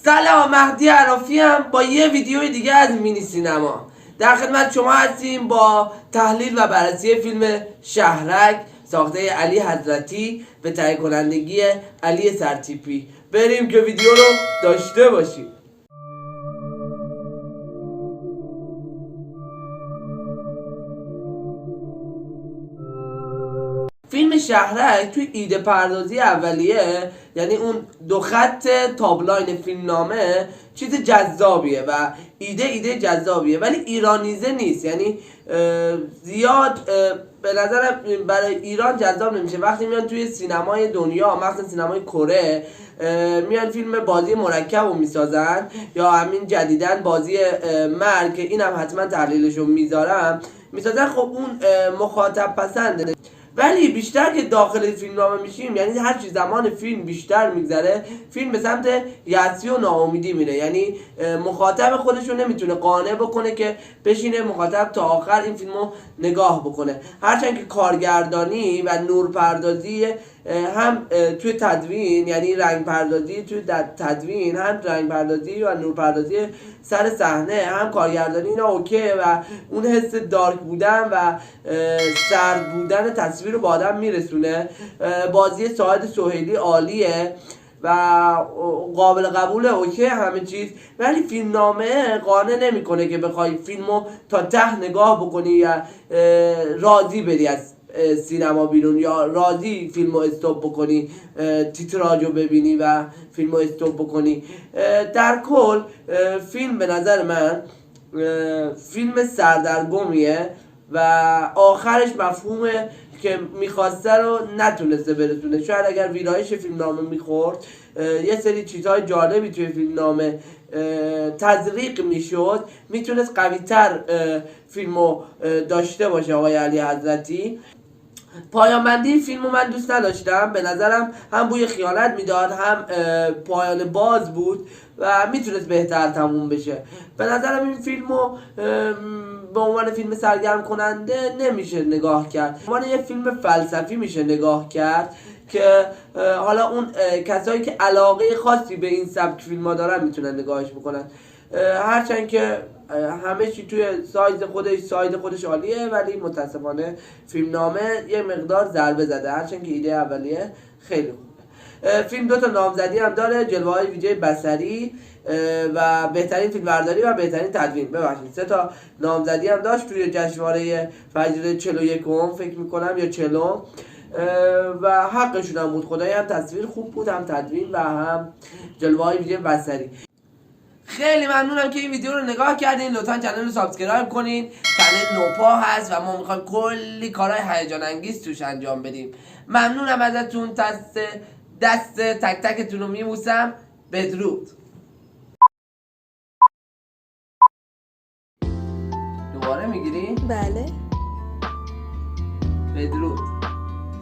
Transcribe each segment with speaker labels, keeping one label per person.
Speaker 1: سلام، مهدی عرافی هم با یه ویدیو دیگه از مینی سینما در خدمت شما هستیم با تحلیل و بررسی فیلم شهرک ساخته علی حضرتی به تهیه کنندگی علی سرتیپی. بریم که ویدیو رو داشته باشیم. فیلم شهرک توی ایده پردازی اولیه، یعنی اون دو خط تابلاین فیلم نامه، چیز جذابیه و ایده جذابیه، ولی ایرانیزه نیست. یعنی زیاد به نظرم برای ایران جذاب نمیشه. وقتی میان توی سینمای دنیا، مثلا سینمای کره، میان فیلم بازی مرکب رو میسازن، یا همین جدیدن بازی مرگ که اینم حتما تحلیلشو میذارم میسازن، خب اون مخاطب پسنده. ولی بیشتر که داخل فیلم نامه میشیم، یعنی هر چی زمان فیلم بیشتر میگذره، فیلم به سمت یأسی و ناامیدی میره. یعنی مخاطب خودشو نمیتونه قانع بکنه که بشینه مخاطب تا آخر این فیلمو نگاه بکنه. هرچند که کارگردانی و نورپردازی هم توی تدوین، یعنی رنگ پردازی توی تدوین، هم رنگ پردازی و نورپردازی سر صحنه، هم کارگردانی اینا اوکیه و اون حس دارک بودن و سرد بودن تصویر رو با آدم میرسونه. بازی ساعد سهیلی عالیه و قابل قبوله، اوکی همه چیز، ولی فیلم نامه قانع نمیکنه که بخوای فیلمو تا ته نگاه بکنی یا راضی بری از سینما بیرون، یا راضی فیلمو استوب بکنی، تیتراژو ببینی و فیلمو استوب بکنی. در کل فیلم به نظر من فیلم سردرگمیه و آخرش مفهومه که میخواسته رو نتونسته برسونه. شاید اگر ویرایش فیلم نامه میخورد، یه سری چیزهای جالبی توی فیلم نامه تزریق میشد، میتونست قویتر فیلمو داشته باشه آقای علی حضرتی. پایان بندی فیلمو من دوست نداشتم. به نظرم هم بوی خیانت میداد، هم پایان باز بود و میتونست بهتر تموم بشه. به نظرم این فیلمو به عنوان فیلم سرگرم کننده نمیشه نگاه کرد، به عنوان یه فیلم فلسفی میشه نگاه کرد که حالا اون کسایی که علاقه خاصی به این سبک فیلم ها دارن میتونن نگاهش بکنن. هرچند که همه چی توی ساید خودش عالیه، ولی متاسفانه فیلم نامه یه مقدار ضربه زده، هرچند که ایده اولیه خیلی خوبه. فیلم 2 تا نامزدی هم داره، جلوه های ویژه بصری و بهترین فیلم برداری و بهترین تدوین. ببخشید 3 تا نامزدی هم داشت توی جشنواره فجر 41 فکر میکنم یا 40 و حقشون هم بود. خدایی هم تصویر خوب بود، هم تدوین و هم جلوه های ویژه بصری. خیلی ممنونم که این ویدیو رو نگاه کردین. لطفا چنل رو سابسکرایب کنین. چنل نوپا هست و ما میخوایم کلی کارهای هیجان انگیز توش انجام بدیم. ممنونم ازتون. دست تک تکتون رو میبوسم. بدرود. دوباره میگیری؟
Speaker 2: بله.
Speaker 1: بدرود.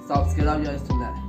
Speaker 1: سابسکرایب یادتون نره.